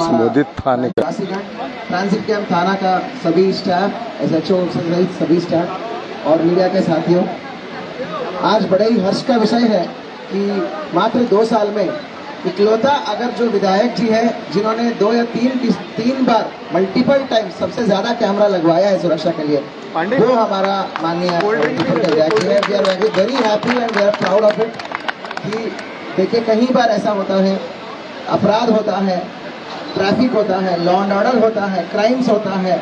संबोधित थाने का transit camp थाना का सभी स्टाफ, एसएचओ सहित सभी स्टाफ और मीडिया के साथियों, आज बड़े ही हर्ष का विषय है कि मात्र 2 साल में इकलौता अगर जो विधायक जी है जिन्होंने 2 या 3 बार मल्टीपल टाइम सबसे ज्यादा कैमरा लगवाया है सुरक्षा के लिए, वो हमारा माननीय विधायक जी है। We are very happy and we are proud of it कि देखिए कई बार ऐसा होता है, अपराध होता है, ट्रैफिक होता है, लॉ एंड ऑर्डर होता है, क्राइम्स होता है,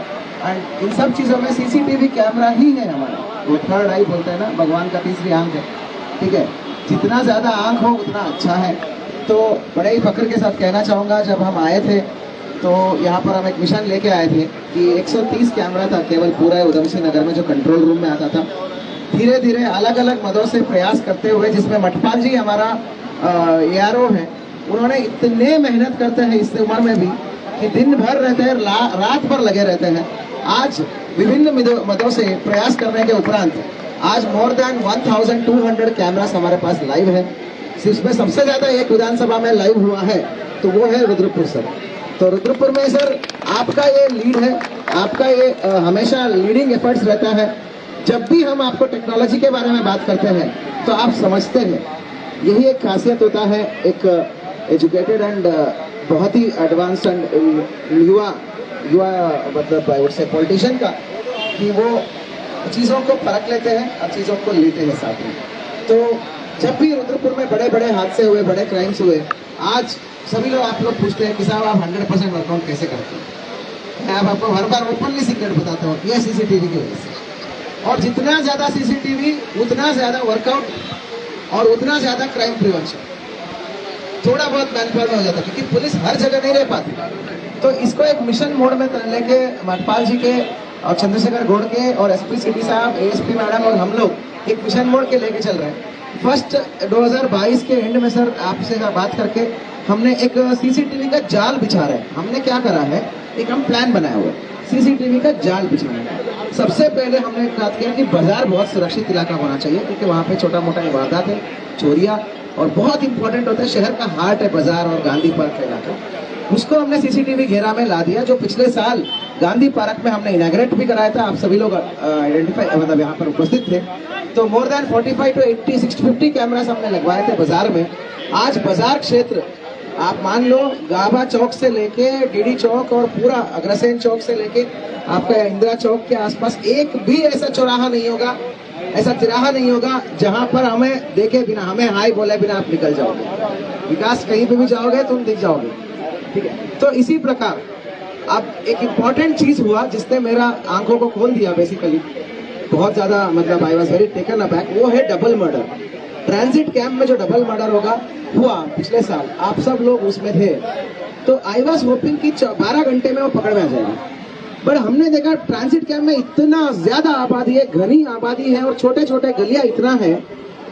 एंड इन सब चीज़ों में सीसीटीवी कैमरा ही है हमारा। वो थर्ड आई बोलते हैं ना, भगवान का तीसरी आंख है, ठीक है। जितना ज़्यादा आंख हो उतना अच्छा है। तो बड़े ही फख्र के साथ कहना चाहूँगा, जब हम आए थे तो यहाँ पर हम एक मिशन लेके आए थे कि 130 कैमरा था केवल पूरा उधम सिंह नगर में जो कंट्रोल रूम में आता था। धीरे धीरे अलग अलग मदों से प्रयास करते हुए, जिसमें मठपाल जी हमारा ARO है, उन्होंने इतने मेहनत करते हैं इस उम्र में भी कि दिन भर रहते हैं, रात भर लगे रहते हैं। आज विभिन्न मदों से प्रयास करने के उपरांत आज मोर देन 1200 कैमरास हमारे पास लाइव है। इसमें सबसे ज्यादा एक विधानसभा में लाइव हुआ है तो वो है रुद्रपुर सर। तो रुद्रपुर में सर आपका ये लीड है, आपका ये हमेशा लीडिंग एफर्ट्स रहता है। जब भी हम आपको टेक्नोलॉजी के बारे में बात करते हैं तो आप समझते हैं, यही एक खासियत होता है एक एजुकेटेड एंड बहुत ही एडवांस एंड युवा मतलब आई वुड से पॉलिटिशियन का, कि वो चीज़ों को परख लेते हैं और चीज़ों को लेते हैं साथ में। तो जब भी रुद्रपुर में बड़े बड़े हादसे हुए, बड़े क्राइम्स हुए, आज सभी लोग आप लोग पूछते हैं कि साहब आप 100% वर्कआउट कैसे करते हैं। मैं आपको हर बार ओपनली सीक्रेट बताता हूँ, ये सीसीटीवी की वजह से। और जितना ज़्यादा सीसीटीवी उतना ज़्यादा वर्कआउट और उतना ज़्यादा क्राइम प्रिवेंशन। थोड़ा बहुत मैनपावर में हो जाता है क्योंकि पुलिस हर जगह नहीं रह पाती। तो इसको एक मिशन मोड में लेके मठपाल जी के और चंद्रशेखर गौड़ के और SP सिटी साहब, ASP मैडम और हम लोग एक मिशन मोड के लेके चल रहे हैं। फर्स्ट 2022 के एंड में सर आपसे बात करके हमने एक सीसीटीवी का जाल बिछा रहे हैं। हमने क्या करा है, एक हम प्लान बनाया हुआ है सीसीटीवी का जाल बिछाने का। सबसे पहले हमने बात किया कि बाजार बहुत सुरक्षित इलाका होना चाहिए क्योंकि वहाँ पे छोटा मोटा वारदात है, चोरियाँ, और बहुत इंपॉर्टेंट होता है, शहर का हार्ट है बाजार और गांधी पार्क का इलाका। उसको हमने सीसीटीवी घेरा में ला दिया, जो पिछले साल गांधी पार्क में हमने इनॉग्रेट भी कराया था। आप सभी लोग आइडेंटिफाई मतलब यहाँ पर उपस्थित थे। तो मोर देन 45 to 80 650 कैमरास हमने लगवाए थे बाजार में। आज बाजार क्षेत्र आप मान लो गाभा चौक से लेके DD चौक और पूरा अग्रसेन चौक से लेके आपका इंदिरा चौक के आसपास एक भी ऐसा चौराहा नहीं होगा, ऐसा तिराहा नहीं होगा जहां पर हमें देखे बिना, हमें हाय बोले बिना आप निकल जाओगे। विकास कहीं पे भी जाओगे तुम दिख जाओगे, ठीक है। तो इसी प्रकार अब एक इम्पॉर्टेंट चीज हुआ जिसने मेरा आंखों को खोल दिया बेसिकली, बहुत ज्यादा मतलब I was very taken aback, वो है डबल मर्डर। ट्रांजिट कैंप में जो डबल मर्डर हुआ पिछले साल, आप सब लोग उसमें थे। तो आई वॉज होपिंग कि 12 घंटे में वो पकड़ में आ जाएगा, पर हमने देखा ट्रांजिट कैंप में इतना ज्यादा आबादी है, घनी आबादी है और छोटे छोटे गलियां इतना है,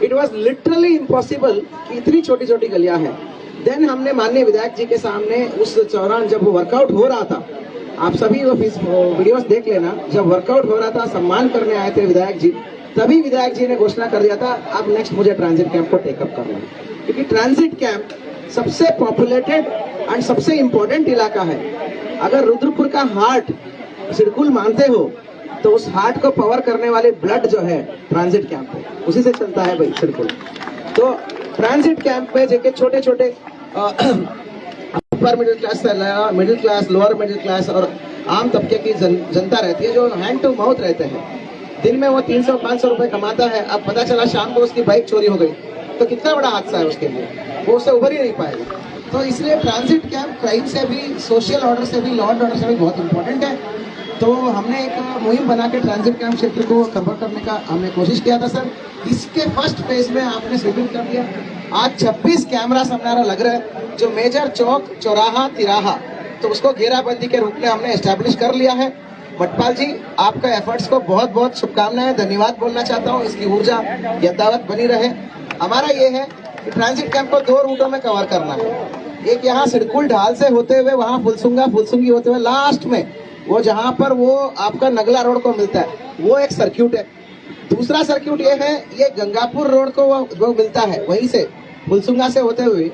इट वॉज लिटरली इम्पॉसिबल कि इतनी छोटी छोटी गलियां हैं। देन हमने माननीय विधायक जी के सामने उस दौरान जब वो वर्कआउट हो रहा था, आप सभी वो वीडियोस देख लेना, जब वर्कआउट हो रहा था सम्मान करने आए थे विधायक जी, तभी विधायक जी ने घोषणा कर दिया था अब नेक्स्ट मुझे ट्रांजिट कैंप को टेकअप करना है। क्योंकि ट्रांजिट कैंप सबसे पॉपुलेटेड एंड सबसे इम्पोर्टेंट इलाका है। अगर रुद्रपुर का हार्ट सिडकुल मानते हो तो उस हार्ट को पावर करने वाले ब्लड जो है ट्रांजिट कैंप है, उसी से चलता है भाई सिडकुल। तो ट्रांजिट कैंप में जेके छोटे छोटे upper middle class, lower middle class और आम तबके की जनता रहती है, जो हैंड टू माउथ रहते हैं। दिन में वो 300-500 रुपए कमाता है, अब पता चला शाम को उसकी बाइक चोरी हो गई तो कितना बड़ा हादसा है उसके लिए, वो उससे उभर ही नहीं पाएगा। तो इसलिए ट्रांजिट कैंप क्राइम से भी, सोशल ऑर्डर से भी, लॉ एंड ऑर्डर से भी बहुत इंपॉर्टेंट है। तो हमने एक मुहिम बना के ट्रांजिट कैंप क्षेत्र को कवर करने का हमने कोशिश किया था सर। इसके फर्स्ट फेज में आपने स्वीकृत कर दिया। आज 26 कैमरास हमारा लग रहा है, जो मेजर चौक, चौराहा, तिराहा, तो उसको घेराबंदी के रूप में हमने एस्टैब्लिश कर लिया है। मठपाल जी आपका एफर्ट्स को बहुत बहुत शुभकामनाएं, धन्यवाद बोलना चाहता हूँ। इसकी ऊर्जा यथावत बनी रहे। हमारा ये है कि ट्रांजिट कैंप को 2 रूटों में कवर करना है। एक यहाँ सिडकुल ढाल से होते हुए वहाँ फुलसुंगी होते हुए लास्ट में वो जहाँ पर वो आपका नगला रोड को मिलता है, वो एक सर्क्यूट है। दूसरा सर्क्यूट ये है, ये गंगापुर रोड को वो मिलता है, वहीं से फुलसुंगा से होते हुए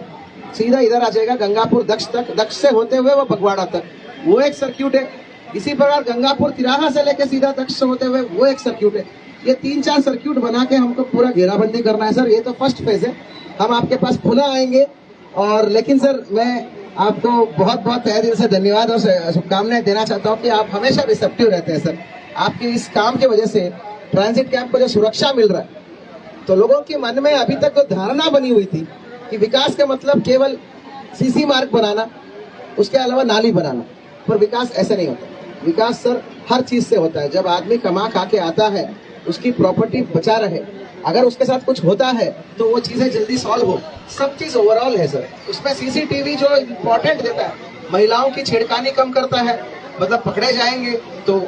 सीधा इधर आ जाएगा गंगापुर दक्ष तक, दक्ष से होते हुए वो बगवाड़ा तक, वो एक सर्क्यूट है। इसी प्रकार गंगापुर तिराहा से लेके सीधा दक्ष से होते हुए वो एक सर्क्यूट है। ये 3-4 सर्क्यूट बना के हमको पूरा घेराबंदी करना है सर। ये तो फर्स्ट फेज है, हम आपके पास पुनः आएंगे। और लेकिन सर मैं आपको बहुत बहुत तहे दिल से धन्यवाद और शुभकामनाएं देना चाहता हूँ कि आप हमेशा रिसेप्टिव रहते हैं सर। आपके इस काम की वजह से ट्रांजिट कैंप को जो सुरक्षा मिल रहा है, तो लोगों के मन में अभी तक जो धारणा बनी हुई थी कि विकास का मतलब केवल सीसी मार्ग बनाना, उसके अलावा नाली बनाना, पर विकास ऐसे नहीं होता। विकास सर हर चीज से होता है। जब आदमी कमा खा के आता है, उसकी प्रॉपर्टी बचा रहे, अगर उसके साथ कुछ होता है तो वो चीजें जल्दी सॉल्व हो, सब चीज ओवरऑल है सर। उसमें सीसीटीवी जो इम्पोर्टेंट देता है, महिलाओं की छेड़खानी कम करता है, मतलब पकड़े जाएंगे तो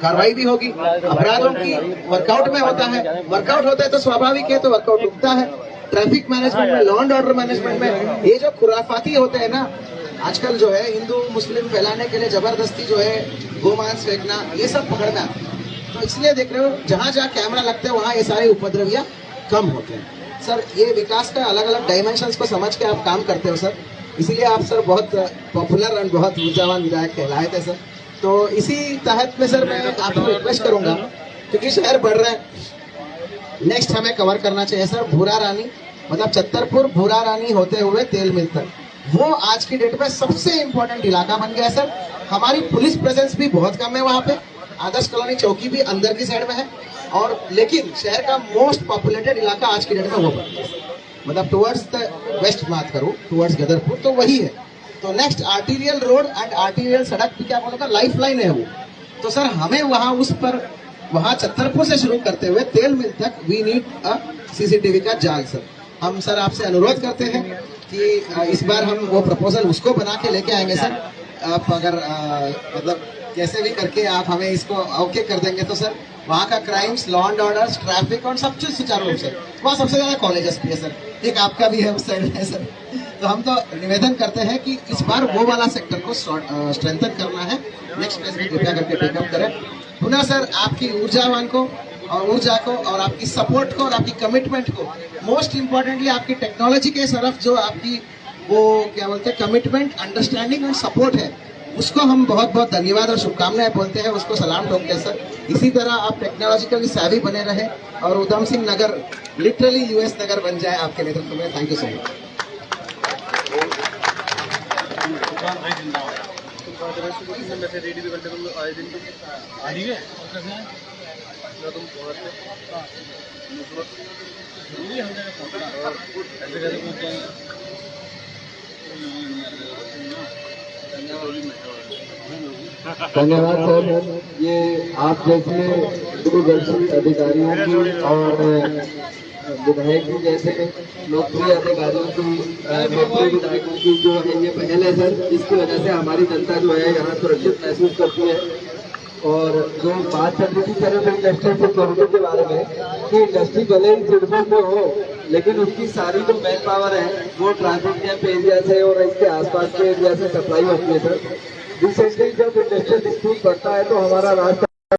कार्रवाई भी होगी। अपराधों की वर्कआउट में होता है, वर्कआउट होता है तो स्वाभाविक है, तो वर्कआउट रुकता है। ट्रैफिक मैनेजमेंट में, लॉ एंड ऑर्डर मैनेजमेंट में ये जो खुराफाती होते हैं ना आजकल, जो है हिंदू मुस्लिम फैलाने के लिए जबरदस्ती जो है गोमांस फेंकना, ये सब पकड़ में आता है। तो इसलिए देख रहे हो जहाँ जहाँ कैमरा लगते हैं वहाँ ये सारे उपद्रवियां कम होते हैं सर। ये विकास का अलग अलग डायमेंशंस को समझ के आप काम करते हो सर, इसीलिए आप सर बहुत पॉपुलर और बहुत ऊर्जावान विधायक कहलाए थे सर। तो इसी तहत में सर मैं आपको रिक्वेस्ट करूंगा, क्योंकि शहर बढ़ रहा है, नेक्स्ट हमें कवर करना चाहिए सर भूरा रानी, मतलब छतरपुर भूरा रानी होते हुए तेल मिल तक। वो आज की डेट में सबसे इम्पोर्टेंट इलाका बन गया सर। हमारी पुलिस प्रेजेंस भी बहुत कम है वहाँ पे, आदर्श कॉलोनी चौकी भी अंदर की साइड में है, और लेकिन शहर का मोस्ट पॉपुलेटेड इलाका आज की डेट में वो बन गया, मतलब टुवर्ड्स द वेस्ट बात करूँ, टुवर्ड्स गदरपुर, तो वही है। तो next arterial road and arterial सड़क भी क्या बोलूँगा लाइफ लाइन है वो। तो सर हमें वहाँ उस पर, वहाँ छतरपुर से शुरू करते हुए तेल मिल तक वी नीड अ सीसीटीवी का जाल सर। हम सर आपसे अनुरोध करते हैं कि इस बार हम वो प्रपोजल उसको बना के लेके आएंगे सर। आप अगर मतलब कैसे भी करके आप हमें इसको ओके कर देंगे तो सर वहाँ का crimes, law and order, traffic और सब चीज सुचारू रूप से, वहाँ सबसे ज्यादा कॉलेजेस भी है सर, एक आपका भी है उस साइड में सर। तो हम तो निवेदन करते हैं कि इस बार वो वाला सेक्टर को स्ट्रेंथन करना है। नेक्स्ट फेज में कृपया करके टेकअप करें। पुनः सर आपकी ऊर्जावान को और ऊर्जा को और आपकी सपोर्ट को और आपकी कमिटमेंट को, मोस्ट इम्पोर्टेंटली आपकी टेक्नोलॉजी के तरफ जो आपकी वो क्या बोलते हैं कमिटमेंट, अंडरस्टैंडिंग और सपोर्ट है, उसको हम बहुत बहुत धन्यवाद और शुभकामनाएं बोलते हैं, उसको सलाम ठोकते हैं सर। इसी तरह आप टेक्नोलॉजिकली savvy बने रहे और उधम सिंह नगर लिटरली यूएस नगर बन जाए आपके नेतृत्व में। Thank you so much. धन्यवाद सर। ये आप जैसे दूरदर्शी अधिकारियों की और विधायक जी जैसे लोकप्रिय अधिकारियों की, लोकप्रिय विधायकों की जो है ये पहल है सर, जिसकी वजह से हमारी जनता जो है यहाँ सुरक्षित महसूस करती है। और जो बात चल रही थी सर इंडस्ट्रियल सिक्योरिटी के बारे में, कि इंडस्ट्री भले ही सिरपुर में हो लेकिन उसकी सारी जो मैन पावर है वो ट्रांजिट कैंप एरिया से और इसके आसपास के एरिया से सप्लाई होती है सर। रिसेंटली जब इंडस्ट्रियल डिस्प्यूट बढ़ता है तो हमारा रास्ता